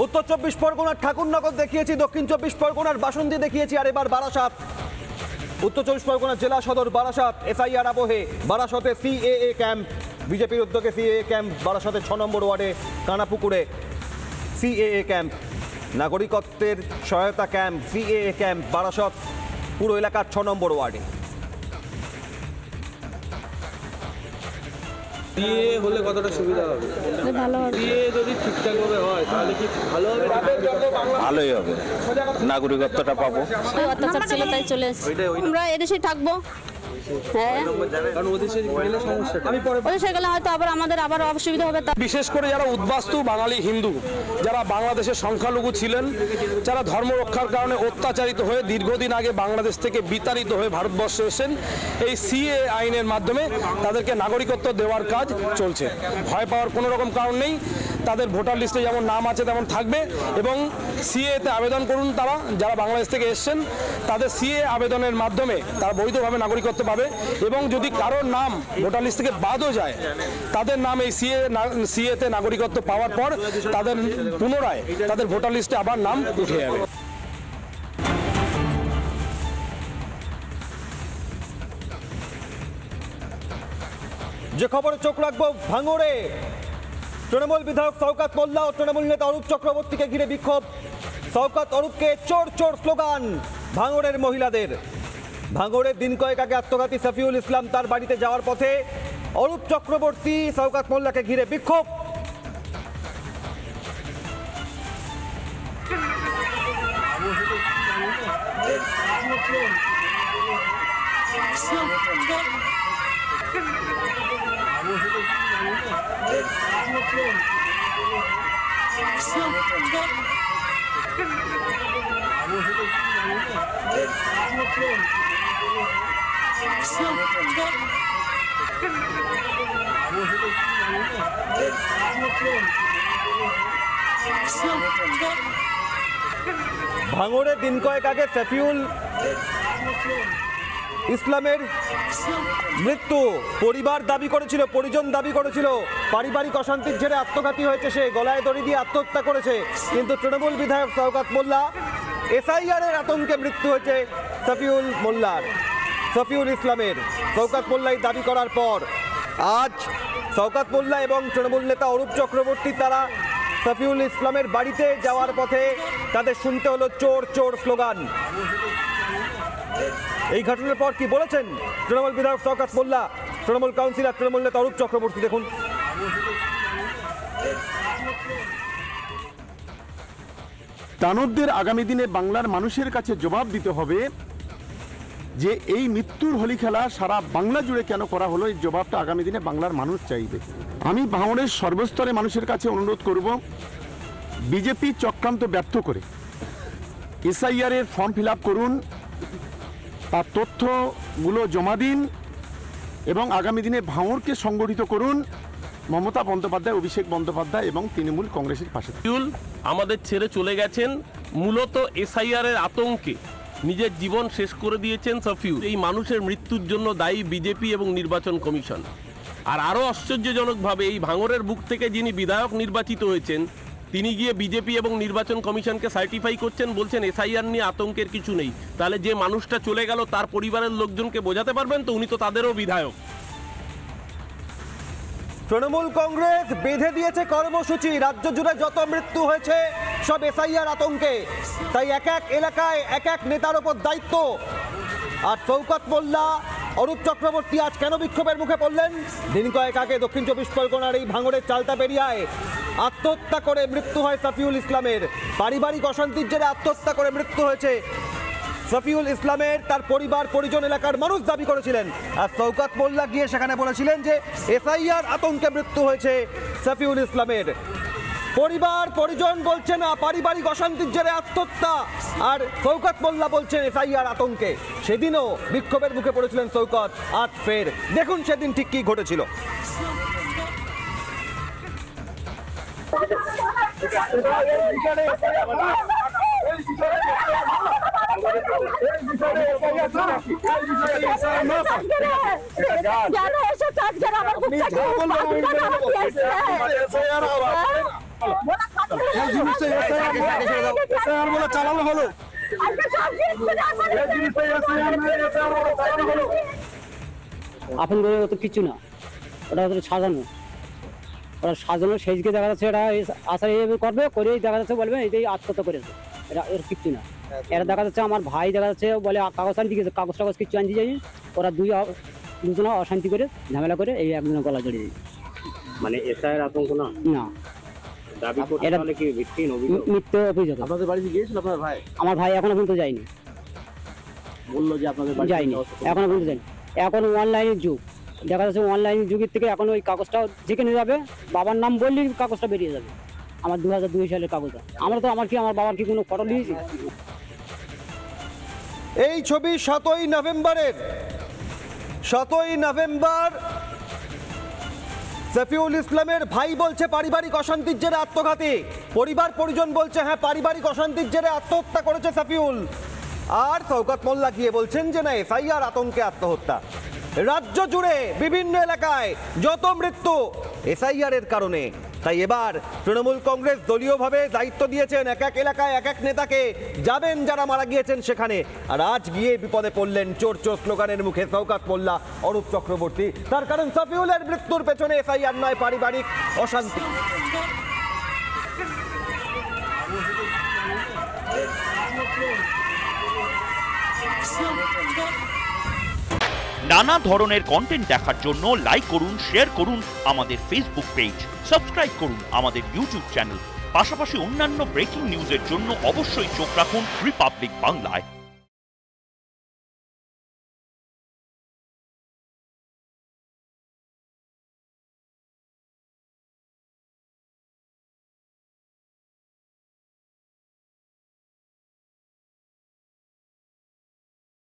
উত্তর 24 পরগনার ঠাকুরনগর দেখিয়েছি, দক্ষিণ 24 পরগনার বাসন্তী দেখিয়েছি, আর এবার বারাসাত। উত্তর 24 পরগনার জেলা সদর বারাসাত। এসআইআর আবহে বারাসতে সিএএ ক্যাম্প, বিজেপির উদ্যোগে সিএএ ক্যাম্প বারাসতের 6 নম্বর ওয়ার্ডে কানাপুকুরে সিএএ ক্যাম্প, নাগরিকত্বের সহায়তা ক্যাম্প, সিএএ ক্যাম্প বারাসত পুরো এলাকার 6 নম্বর ওয়ার্ডে। বিয়ে হলে কতটা সুবিধা হবে? ভালো হবে। বিয়ে যদি ঠিকঠাকভাবে হয় তাহলে কি ভালো হবে? ভালোই হবে, নাগরিকত্বটা পাবো। অত্যাচার ছিল তাই চলে এসেছি, আমরা এদেশেই থাকবো। হ্যাঁ, কারণ ওদেশে গেলে সমস্যাটা ওদেশে গেলে হয়তো আমাদের আবার অসুবিধা হবে। বিশেষ করে যারা উদ্বাস্তু বাঙালি হিন্দু, যারা বাংলাদেশের সংখ্যালঘু ছিলেন, যারা ধর্ম রক্ষার কারণে অত্যাচারিত হয়ে দীর্ঘদিন আগে বাংলাদেশ থেকে বিতাড়িত হয়ে ভারতবর্ষে এসেছেন, এই সিএ আইনের মাধ্যমে তাদেরকে নাগরিকত্ব দেওয়ার কাজ চলছে। ভয় পাওয়ার কোনো রকম কারণ নেই। তাদের ভোটার লিস্টে যেমন নাম আছে তেমন থাকবে এবং সিএতে আবেদন করুন। তারা যারা বাংলাদেশ থেকে এসেছেন তাদের সিএ আবেদনের মাধ্যমে তারা বৈধভাবে নাগরিকত্ব পাবে এবং যদি কারোর নাম ভোটার লিস্ট থেকে বাদও যায় তাদের নাম এই সিএতে নাগরিকত্ব পাওয়ার পর তাদের পুনরায় তাদের ভোটার লিস্টে আবার নাম উঠে যাবে। যে খবরে চোখ রাখবো, ভাঙড়ে তৃণমূল বিধায়ক শওকত মোল্লা ও তৃণমূল নেতা অরূপ চক্রবর্তীকে ঘিরে বিক্ষোভ। শওকত অরূপকে চোর চোর স্লোগান ভাঙড়ের মহিলাদের। ভাঙড়ের দিন কয়েক আগে আত্মঘাতী সফিউল ইসলাম তার বাড়িতে যাওয়ার পথে অরূপ চক্রবর্তী শওকত মোল্লাকে ঘিরে বিক্ষোভ। ভাঙড়ে দিন কয়েক আগে সফিউল ইসলামের মৃত্যু পরিবার দাবি করেছিল, পরিজন দাবি করেছিল পারিবারিক অশান্তির জেরে আত্মঘাতী হয়েছে, সে গলায় দড়ি দিয়ে আত্মহত্যা করেছে। কিন্তু তৃণমূল বিধায়ক শওকত মোল্লা এসআইআরের আতঙ্কে মৃত্যু হয়েছে সফিউল ইসলামের। শওকত মোল্লাই দাবি করার পর আজ শওকত মোল্লা এবং তৃণমূল নেতা অরূপ চক্রবর্তী তারা সফিউল ইসলামের বাড়িতে যাওয়ার পথে তাদের শুনতে হলো চোর চোর স্লোগান। এই ঘটনার পর কি বলেছেন তৃণমূল বিধায়ক শওকত মোল্লা, তৃণমূল কাউন্সিলর, তৃণমূল নেতা অরূপ চক্রবর্তী, দেখুন। দানবদের আগামী দিনে বাংলার মানুষের কাছে জবাব দিতে হবে যে এই মৃত্যুর হোলি খেলা সারা বাংলা জুড়ে কেন করা হলো, এই জবাবটা আগামী দিনে বাংলার মানুষ চাইবে। আমি ভাঙড়ের সর্বস্তরে মানুষের কাছে অনুরোধ করব, বিজেপি চক্রান্ত ব্যর্থ করে এসআইআরের ফর্ম ফিল আপ করুন, তার তথ্যগুলো জমা দিন এবং আগামী দিনে ভাঙড়কে সংগঠিত করুন মমতা বন্দ্যোপাধ্যায়, অভিষেক বন্দ্যোপাধ্যায় এবং তৃণমূল কংগ্রেসের পাশে। আমাদের ছেড়ে চলে গেছেন মূলত এসআইআর এর আতঙ্কে, নিজের জীবন শেষ করে দিয়েছেন সফিউল। এই মানুষের মৃত্যুর জন্য দায়ী বিজেপি এবং নির্বাচন কমিশন। আর আরও আশ্চর্যজনকভাবে এই ভাঙড়ের বুক থেকে যিনি বিধায়ক নির্বাচিত হয়েছেন তিনি গিয়ে বিজেপি এবং নির্বাচন কমিশনকে সার্টিফাই করছেন, বলছেন এসআইআর নিয়ে আতঙ্কের কিছু নেই। তাহলে যে মানুষটা চলে গেল তার পরিবারের লোকজনকে বোঝাতে পারবেন তো উনি তো তাদেরও বিধায়ক। তৃণমূল কংগ্রেস বেঁধে দিয়েছে কর্মসূচি, রাজ্য জুড়ে যত মৃত্যু হয়েছে সব এসআইআর আতঙ্কে, তাই এক এক এলাকায় এক এক নেতার ওপর দায়িত্ব। আর শওকত মোল্লা, অরূপ চক্রবর্তী আজ কেন বিক্ষোভের মুখে পড়লেন? দিন কয়েক আগে দক্ষিণ 24 পরগনার এই ভাঙড়ের চালতাবেরিয়ায় আত্মহত্যা করে মৃত্যু হয় সফিউল ইসলামের। পারিবারিক অশান্তির জেরে আত্মহত্যা করে মৃত্যু হয়েছে সফিউল ইসলামের। তার পরিবার পরিজন এলাকার মানুষ দাবি করেছিলেন, আর শওকত মোল্লা গিয়ে সেখানে বলেছিলেন যে এসআইআর আতঙ্কে মৃত্যু হয়েছে সফিউল ইসলামের। পরিবার পরিজন বলছে না, পারিবারিক অশান্তির জেরে আত্মহত্যা, আর শওকত মোল্লা বলছেন এসআইআর আতঙ্কে। সেদিনও বিক্ষোভের মুখে পড়েছিলেন শওকত, আজ ফের দেখুন সেদিন ঠিক কি ঘটেছিল। চালানো হলো আপন করে তো কিছু না, ওটা হচ্ছে সাজানো, ওরা সাজানো সেজকে দেখা যাচ্ছে এটা আশা এইভাবে করবে, করেই দেখা যাচ্ছে বলবে এটাই আত্মহত্যা করেছে, এটা এর কিচ্ছু না। এরা দেখা যাচ্ছে আমার ভাই দেখা যাচ্ছে বলে কাগজ আনতে গেছে, কাগজ টাগজ কিচ্ছু আনতে যায়নি, ওরা দুজনে অশান্তি করে ঝামেলা করে এই একজনের গলা জড়িয়ে দিয়েছে। মানে এসআইয়ের আতঙ্ক না, না দাবি করতে এটা হলে কি ভিত্তিহীন অভিযোগ? মিথ্যে অভিযোগ। আপনাদের বাড়িতে গিয়েছিল আপনার ভাই? আমার ভাই এখনো পর্যন্ত যায়নি, বললো যে আপনাদের যায়নি, এখনো পর্যন্ত যায়নি। এখন অনলাইনের যুগ, দেখা যাচ্ছে অনলাইন যুগের থেকে এখন ওই কাগজটা যেখানে যাবে বাবার নাম বললেই কাগজটা বেরিয়ে যাবে। আমার 2002 সালের কাগজ, আমার বাবার কি কোনো ফটো দিয়েছি? এই ছবি 7ই নভেম্বরের, 7ই নভেম্বর সফিউল ইসলামের ভাই বলছে পারিবারিক অশান্তির জেরে আত্মঘাতী, পরিবার পরিজন বলছে হ্যাঁ পারিবারিক অশান্তির জেরে আত্মহত্যা করেছে সফিউল, আর শওকত মোল্লা গিয়ে বলছেন যে না এসআইআর আতঙ্কে আত্মহত্যা। রাজ্য জুড়ে বিভিন্ন এলাকায় যত মৃত্যু এসআইআর এর কারণে। তাই এবার তৃণমূল কংগ্রেস দলীয়ভাবে দায়িত্ব দিয়েছেন এক এক এলাকায় এক এক নেতাকে, যাবেন যারা মারা গিয়েছেন সেখানে। আর আজ গিয়ে বিপদে পড়লেন চোর চোর স্লোগানের মুখে শওকত মোল্লা, অরূপ চক্রবর্তী। তার কারণ সফিউলের মৃত্যুর পেছনে এসআইআর নয়, পারিবারিক অশান্তি। নানা ধরনের কন্টেন্ট দেখার জন্য লাইক করুন, শেয়ার করুন আমাদের ফেসবুক পেজ, সাবস্ক্রাইব করুন আমাদের ইউটিউব চ্যানেল। পাশাপাশি অন্যান্য ব্রেকিং নিউজের জন্য অবশ্যই চোখ রাখুন রিপাবলিক বাংলায়।